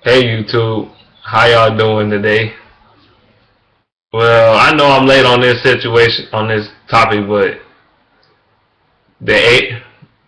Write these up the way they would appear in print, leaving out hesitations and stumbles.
Hey YouTube, how y'all doing today? Well, I know I'm late on this topic, but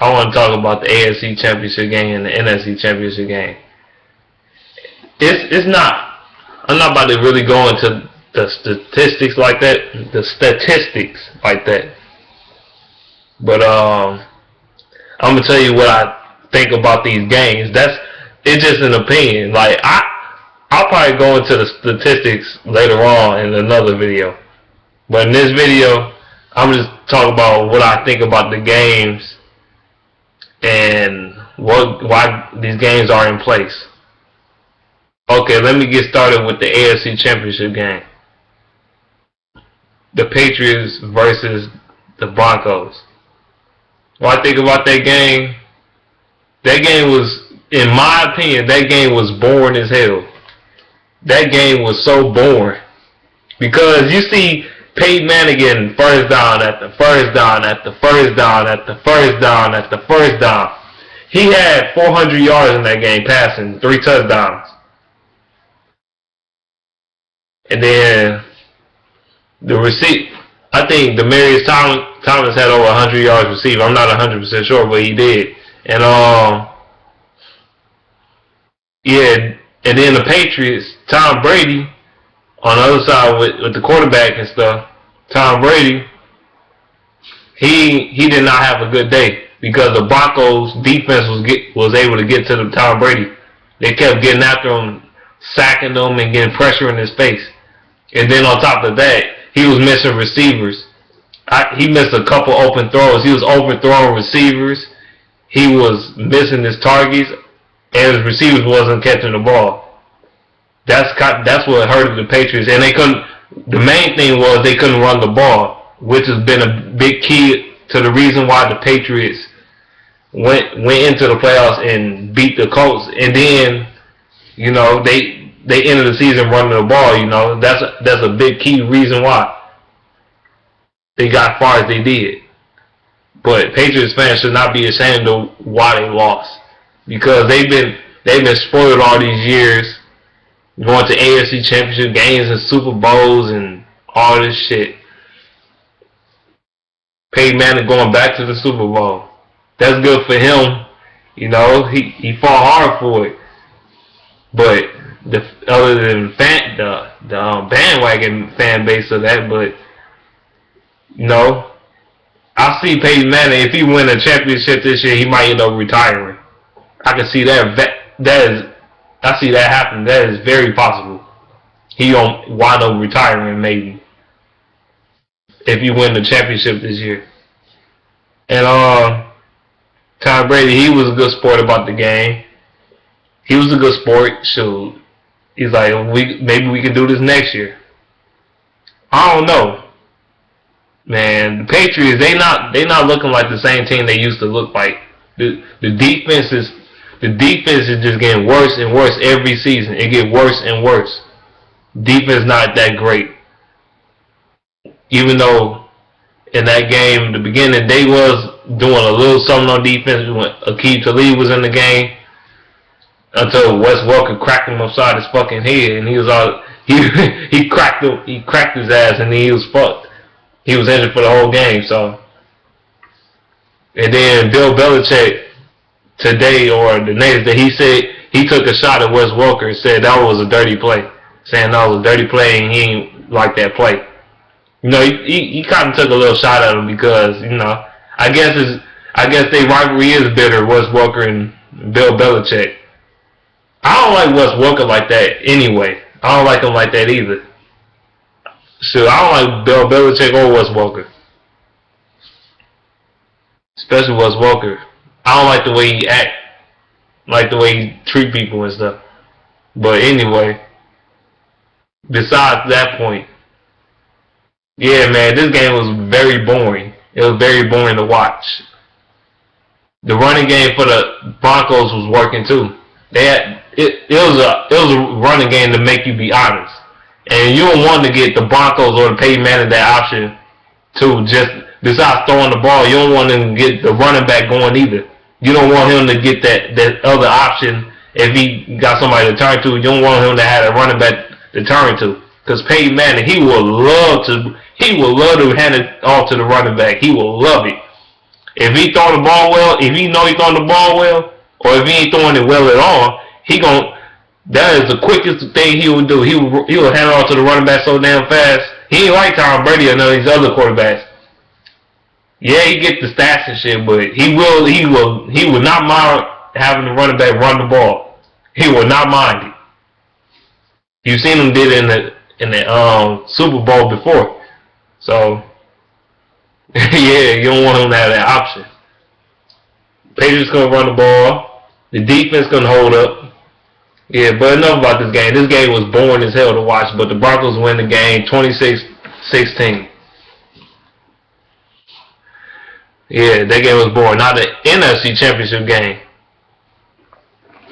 I want to talk about the AFC Championship game and the NFC Championship game. It's not. I'm not about to really go into the statistics like that. But I'm gonna tell you what I think about these games. It's just an opinion. Like I'll probably go into the statistics later on in another video. But in this video, I'm just talking about what I think about the games and why these games are in place. Okay, let me get started with the AFC Championship game. The Patriots versus the Broncos. What I think about that game was, in my opinion, that game was boring as hell. That game was so boring. Because you see Peyton Manning first down after first down after first down after first down after first down. He had 400 yards in that game passing, 3 touchdowns. And then I think Demarius Thomas had over 100 yards receiving. I'm not 100% sure, but he did. And and then the Patriots, Tom Brady, on the other side with the quarterback and stuff, Tom Brady, he did not have a good day because the Broncos defense was able to get to the Tom Brady. They kept getting after him, sacking him and getting pressure in his face. And then on top of that, he was missing receivers. He missed a couple open throws. He was overthrowing receivers. He was missing his targets, and his receivers wasn't catching the ball. That's what hurted the Patriots. And they couldn't. The main thing was they couldn't run the ball, which has been a big key to the reason why the Patriots went into the playoffs and beat the Colts. And then, they ended the season running the ball. That's a big key reason why they got as far as they did. But Patriots fans should not be ashamed of why they lost, because they've been spoiled all these years, going to AFC Championship games and Super Bowls and all this shit. Peyton Manning going back to the Super Bowl. That's good for him. He fought hard for it. But other than the bandwagon fan base of that, but I see Peyton Manning, if he win a championship this year, he might end up retiring. I can see that. I see that happen. That is very possible. He gonna wind up retiring maybe if he win the championship this year. And Tom Brady, he was a good sport about the game. He was a good sport. Shoot, he's like, maybe we can do this next year. I don't know, man. The Patriots, they not looking like the same team they used to look like. The defense is just getting worse and worse every season. It gets worse and worse. Defense not that great. Even though in that game, in the beginning, they was doing a little something on defense when Aqib Talib was in the game, until Wes Welker cracked him upside his fucking head, and he was all he cracked his ass, and he was fucked. He was injured for the whole game. So, and then Bill Belichick today or the next day, he said he took a shot at Wes Welker and said that was a dirty play, saying that was a dirty play and he ain't like that play. He kind of took a little shot at him because I guess their rivalry is bitter, Wes Welker and Bill Belichick. I don't like Wes Welker like that anyway. I don't like him like that either. So I don't like Bill Belichick or Wes Welker, especially Wes Welker. I don't like the way he act, like the way he treat people and stuff. But anyway, besides that point, yeah, man, this game was very boring. It was very boring to watch. The running game for the Broncos was working too. It was a running game to make you be honest. And you don't want to get the Broncos or the Peyton Manning that option too. Just besides throwing the ball, you don't want them to get the running back going either. You don't want him to get that other option if he got somebody to turn to. You don't want him to have a running back to turn to. Because Peyton Manning, he will love to hand it off to the running back. He will love it. If he throw the ball well, if he know he throwing the ball well, or if he ain't throwing it well at all, that is the quickest thing he will do. He will hand it off to the running back so damn fast. He ain't like Tom Brady or none of these other quarterbacks. Yeah, he get the stats and shit, but he will not mind having the running back run the ball. He will not mind it. You've seen him did it in the Super Bowl before. So yeah, you don't want him to have that option. Patriots gonna run the ball. The defense gonna hold up. Yeah, but enough about this game. This game was boring as hell to watch, but the Broncos win the game 26-16. Yeah, that game was boring. Now the NFC Championship game.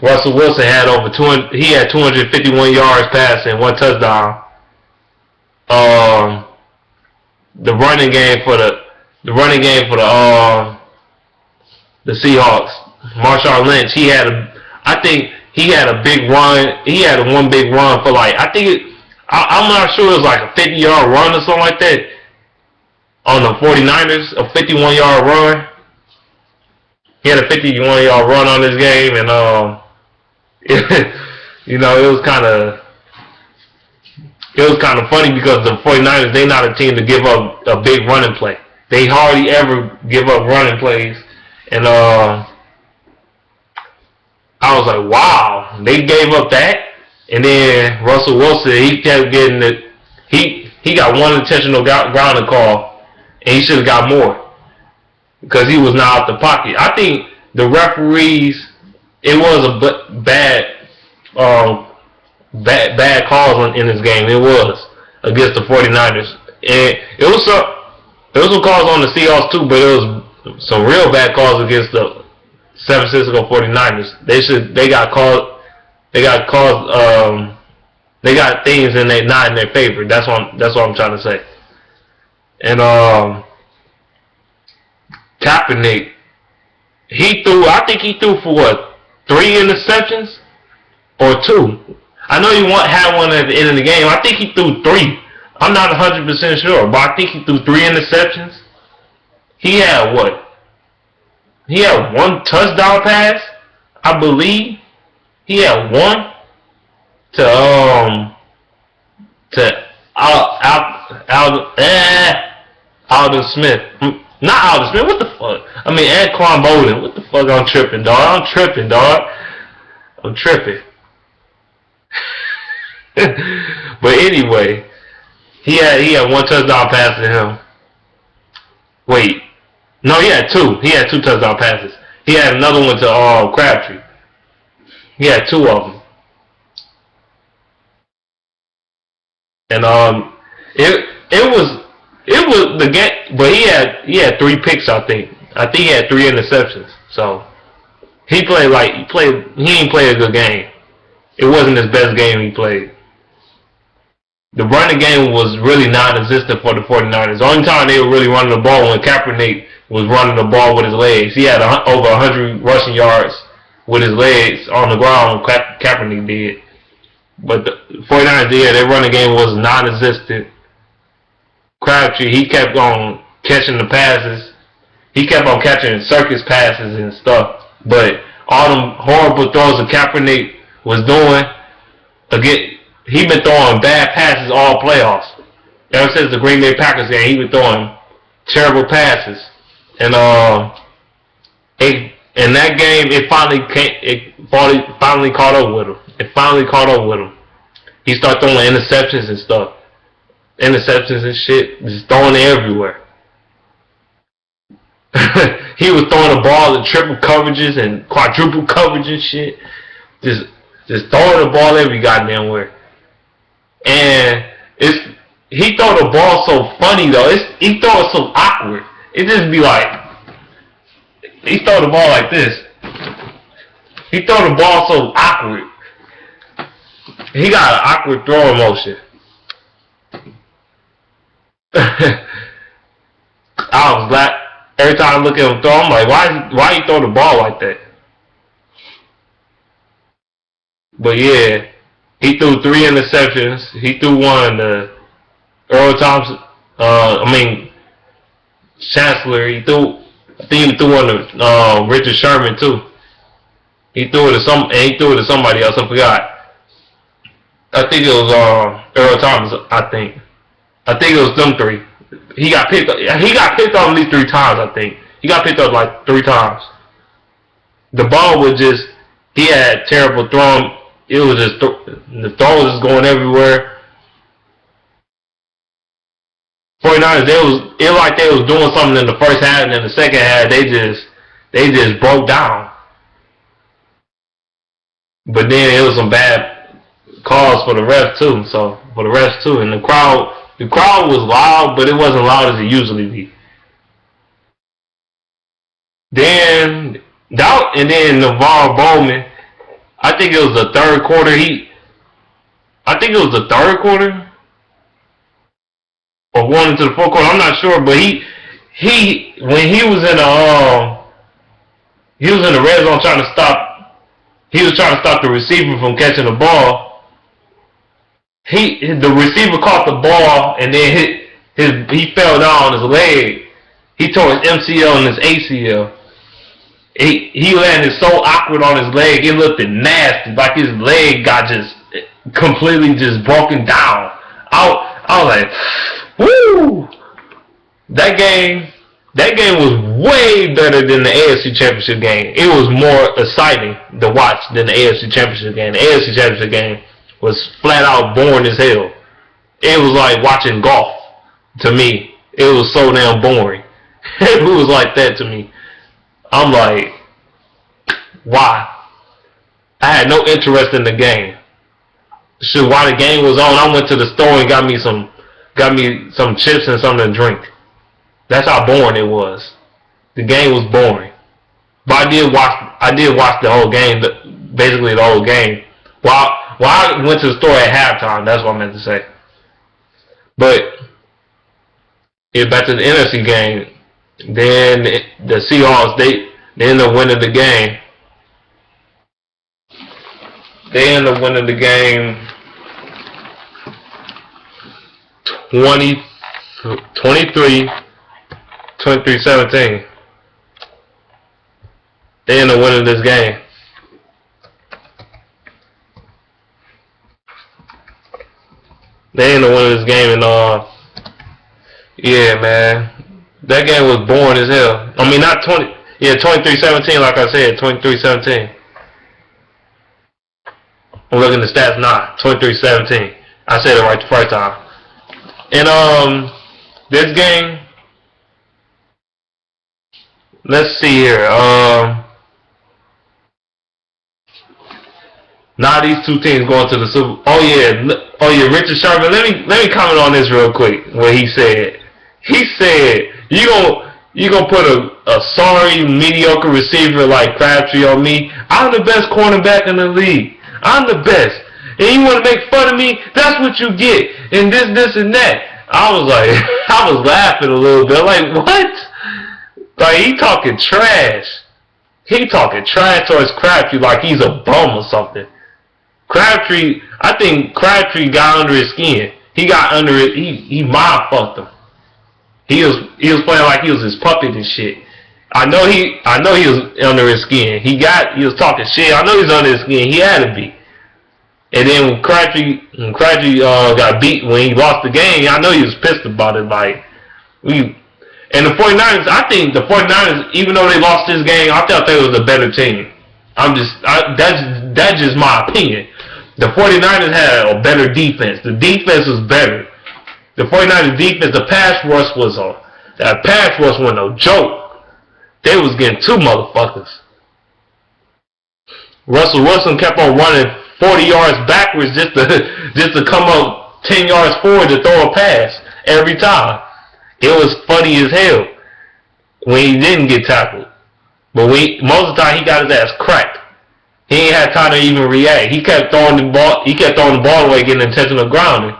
Russell Wilson had over 200. He had 251 yards passing, 1 touchdown. The running game for the Seahawks. Marshawn Lynch. I think he had a big run. He had one big run for I'm not sure it was like a 50-yard run or something like that. On the 49ers, a 51-yard run. He had a 51-yard run on this game, and it was kind of funny because the 49ers, they not a team to give up a big running play. They hardly ever give up running plays, and I was like, wow, they gave up that, and then Russell Wilson, he kept getting it. He got one intentional grounding call. And he should have got more because he was not out the pocket. I think the referees, it was a bad calls in this game. It was against the 49ers. And it was some calls on the Seahawks too, but it was some real bad calls against the San Francisco 49ers. They got things not in their favor. That's what I'm trying to say. And Kaepernick, I think he threw for what, 3 interceptions or 2. I know he had one at the end of the game. I think he threw 3. I'm not 100% sure, but I think he threw 3 interceptions. He had what? He had 1 touchdown pass, I believe. He had 1 to Alden Smith. Not Alden Smith, what the fuck? I mean, Anquan Bolden. What the fuck? I'm tripping, dog. I'm tripping. But anyway, he had 1 touchdown pass to him. Wait. No, he had 2. He had 2 touchdown passes. He had another one to Crabtree. He had 2 of them. And it was the game, but he had 3 picks. I think he had 3 interceptions. So he didn't play a good game. It wasn't his best game he played. The running game was really non-existent for the 49ers. The only time they were really running the ball when Kaepernick was running the ball with his legs. He had over 100 rushing yards with his legs on the ground. Kaepernick did. But the 49ers did. Their running game was non-existent. Crabtree, he kept on catching the passes. He kept on catching circus passes and stuff. But all them horrible throws that Kaepernick was doing, he been throwing bad passes all playoffs. Ever since the Green Bay Packers game, he been throwing terrible passes. And in that game, it finally caught up with him. He started throwing interceptions and stuff. Interceptions and shit, just throwing it everywhere. He was throwing the ball in triple coverages and quadruple coverage and shit. Just throwing the ball every goddamn where. And he throw the ball so funny though. He throw it so awkward. It just be like, he throw the ball like this. He throw the ball so awkward. He got an awkward throwing motion. I was glad every time I look at him throw, I'm like, why he throw the ball like that? But yeah, he threw 3 interceptions. He threw one to Earl Thompson. Chancellor. I think he threw one to Richard Sherman too. He threw it to somebody else. I forgot. I think it was Earl Thomas. I think it was them 3. He got picked up at least 3 times. I think he got picked up like 3 times. The ball was just, he had terrible throwing. It was just the throw was just going everywhere. 49ers, it was like they was doing something in the first half, and in the second half they just broke down. But then it was some bad calls for the refs too. And the crowd was loud, but it wasn't loud as it usually be. Then Navarre Bowman, I think it was the third quarter. Or going into the fourth quarter. I'm not sure, but when he was in the red zone trying to stop. He was trying to stop the receiver from catching the ball. The receiver caught the ball and then he fell down on his leg. He tore his MCL and his ACL. He landed so awkward on his leg, it looked nasty, like his leg got just completely just broken down. I was like, woo! That game was way better than the AFC Championship game. It was more exciting to watch than the AFC Championship game. The AFC Championship game was flat out boring as hell. It was like watching golf to me. It was so damn boring. It was like that to me. I'm like, why? I had no interest in the game. Shit, while the game was on, I went to the store and got me some chips and something to drink. That's how boring it was. The game was boring. But I did watch the whole game, basically the whole game. While I went to the store at halftime, that's what I meant to say. But back to the NFC game. Then the Seahawks, they ended up winning the game. They ended up winning the game 23-17. They ended up winning this game. They ended up winning this game, and yeah, man. That game was boring as hell. I mean, not 23-17, like I said, 23-17. I'm looking at the stats now, 23-17. I said it right the first time. And this game, let's see here. Now these two teams going to the Super. Oh yeah, Richard Sherman. Let me comment on this real quick. What he said. He said, you gonna put a sorry, mediocre receiver like Crabtree on me? I'm the best cornerback in the league. I'm the best. And you want to make fun of me? That's what you get. And this, and that. I was like, I was laughing a little bit. Like, what? Like, he talking trash. He talking trash towards Crabtree like he's a bum or something. I think Crabtree got under his skin. He got under it. He mind fucked him. He was playing like he was his puppet and shit. I know he was under his skin. He was talking shit. I know he was under his skin. He had to be. And then when Crabtree got beat when he lost the game, I know he was pissed about it. And the 49ers, I think the 49ers, even though they lost this game, I thought they was a better team. That's just my opinion. The 49ers had a better defense. The defense was better. The 49ers defense, the pass rush was no joke. They was getting 2 motherfuckers. Russell Wilson kept on running 40 yards backwards just to come up 10 yards forward to throw a pass every time. It was funny as hell when he didn't get tackled. But most of the time he got his ass cracked. He ain't had time to even react. He kept throwing the ball away, getting intentional grounding.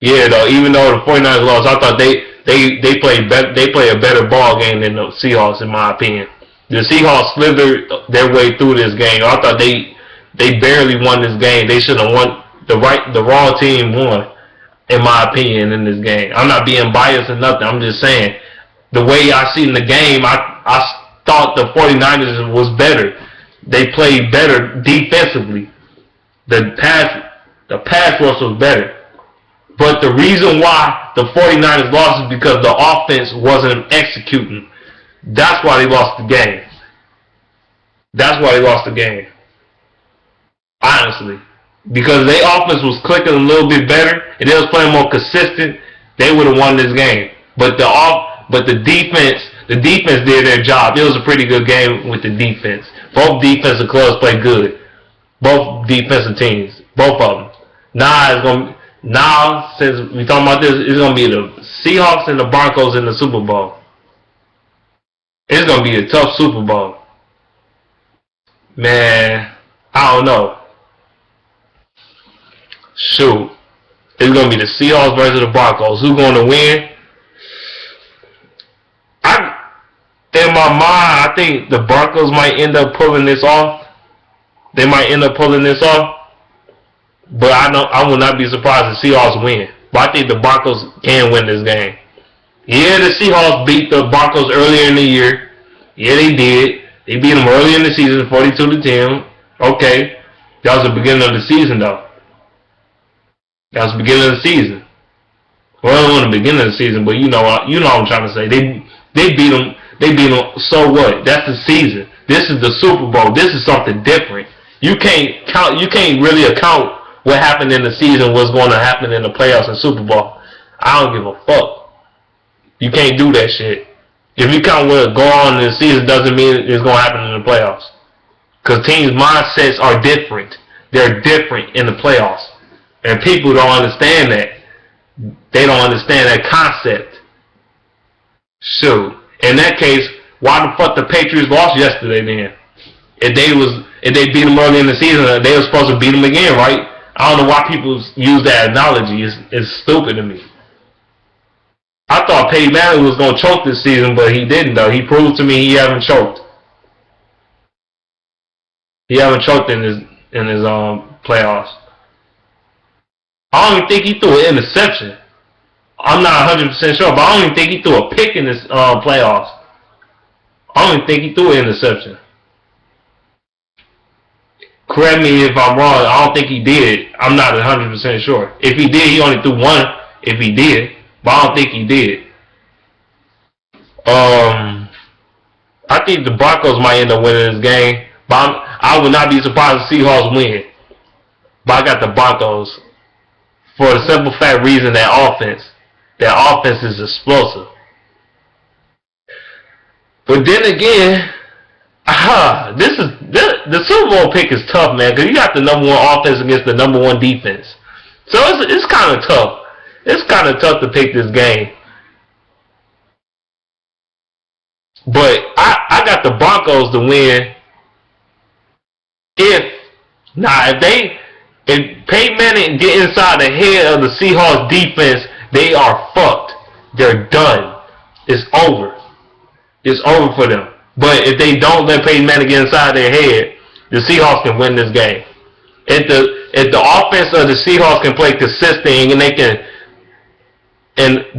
Yeah, though, even though the 49ers lost, I thought they they play a better ball game than the Seahawks, in my opinion. The Seahawks slithered their way through this game. I thought they barely won this game. They should have won. The wrong team won, in my opinion, in this game. I'm not being biased or nothing. I'm just saying the way I seen the game, I thought the 49ers was better. They played better defensively. The pass rush was better. But the reason why the 49ers lost is because the offense wasn't executing. That's why they lost the game. That's why they lost the game. Honestly. Because their offense was clicking a little bit better and they was playing more consistent, they would have won this game. But the defense did their job. It was a pretty good game with the defense. Both defensive clubs played good. Both defensive teams. Both of them. Now, since we talking about this, it's going to be the Seahawks and the Broncos in the Super Bowl. It's going to be a tough Super Bowl. Man, I don't know. Shoot. It's going to be the Seahawks versus the Broncos. Who's going to win? In my mind, I think the Broncos might end up pulling this off. They might end up pulling this off. But I will not be surprised if the Seahawks win. But I think the Broncos can win this game. Yeah, the Seahawks beat the Broncos earlier in the year. Yeah, they did. They beat them early in the season, 42-10. Okay. That was the beginning of the season, though. That was the beginning of the season. Well, it wasn't the beginning of the season, but you know what I'm trying to say. They beat them. They beat them. So what? That's the season. This is the Super Bowl. This is something different. You can't really account what happened in the season, what's going to happen in the playoffs and Super Bowl. I don't give a fuck. You can't do that shit. If you count what's going on in the season, doesn't mean it's going to happen in the playoffs. Because teams' mindsets are different. They're different in the playoffs. And people don't understand that. They don't understand that concept. So, in that case, why the fuck the Patriots lost yesterday then? If they beat them early in the season, they were supposed to beat them again, right? I don't know why people use that analogy. It's stupid to me. I thought Peyton Manning was going to choke this season, but he didn't, though. He proved to me he haven't choked. He haven't choked in his playoffs. I don't even think he threw an interception. I'm not 100% sure, but I don't even think he threw a pick in this playoffs. I don't even think he threw an interception. Correct me if I'm wrong. I don't think he did. I'm not 100% sure. If he did, he only threw one. If he did, but I don't think he did. I think the Broncos might end up winning this game, but I would not be surprised if the Seahawks win. But I got the Broncos for the simple fact reason that offense is explosive. But then again, the Super Bowl pick is tough, man, because you got the number one offense against the number one defense. So it's kind of tough. It's kind of tough to pick this game. But I got the Broncos to win. If Peyton Manning get inside the head of the Seahawks defense, they are fucked. They're done. It's over. It's over for them. But if they don't let Peyton Manning get inside their head, the Seahawks can win this game. If the offense of the Seahawks can play consistent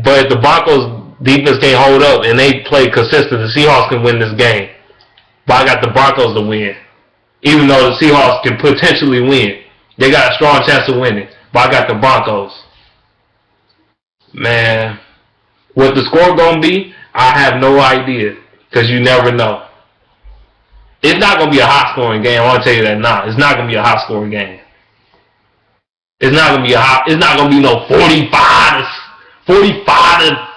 but if the Broncos defense can't hold up and they play consistent, the Seahawks can win this game. But I got the Broncos to win. Even though the Seahawks can potentially win. They got a strong chance of winning. But I got the Broncos. Man, what the score gonna be, I have no idea. Because you never know. It's not gonna be a high scoring game, I wanna tell you that now. It's not gonna be a high scoring game. It's not gonna be no 45 to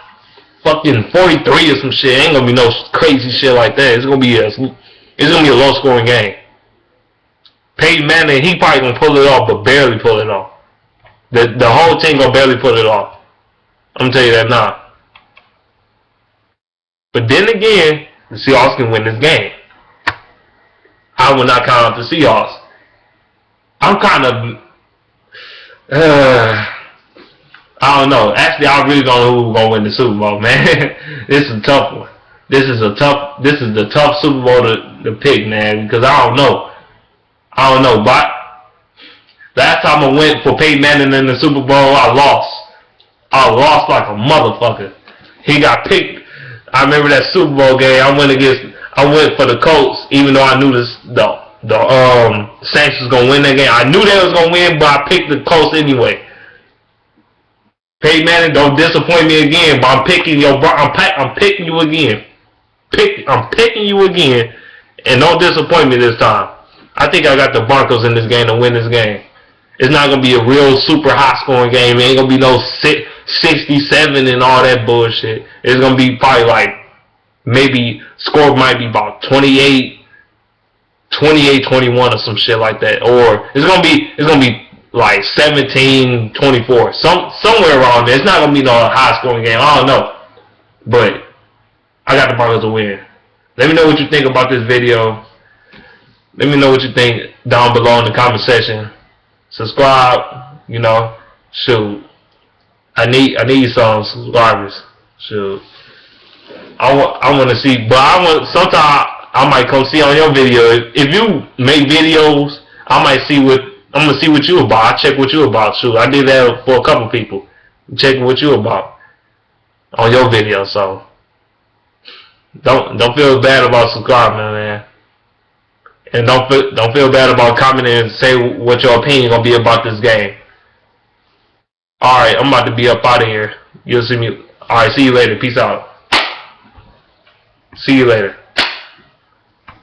fucking 43 or some shit. It ain't gonna be no crazy shit like that. It's gonna be a low scoring game. Peyton Manning, he probably gonna pull it off, but barely pull it off. The whole team gonna barely pull it off. I'm gonna tell you that now. But then again, the Seahawks can win this game. I will not count out the Seahawks. I'm kind of I don't know. Actually, I really don't know who's gonna win the Super Bowl, man. This is a tough one. This is the tough Super Bowl to pick, man, because I don't know. But last time I went for Peyton Manning in the Super Bowl, I lost. I lost like a motherfucker. He got picked. I remember that Super Bowl game. I went for the Colts, even though I knew the Saints was gonna win that game. I knew they was gonna win, but I picked the Colts anyway. Peyton Manning, don't disappoint me again. But I'm picking you again. I'm picking you again, and don't disappoint me this time. I think I got the Broncos in this game to win this game. It's not gonna be a real super high scoring game. It ain't gonna be no 67 and all that bullshit. It's gonna be probably like maybe score might be about 28-21 or some shit like that. Or it's gonna be like 17-24. Somewhere around there. It's not gonna be no high scoring game. I don't know. But I got the Broncos to win. Let me know what you think about this video. Let me know what you think down below in the comment section. Subscribe, shoot. I need some subscribers. Shoot. I want to see, but sometimes I might come see on your video. If you make videos, I'm gonna see what you about. I check what you about. Shoot, I did that for a couple people. Checking what you about on your video. So don't feel bad about subscribing, man. And don't feel bad about commenting and say what your opinion gonna be about this game. Alright, I'm about to be up out of here. You'll see me. Alright, see you later. Peace out. See you later.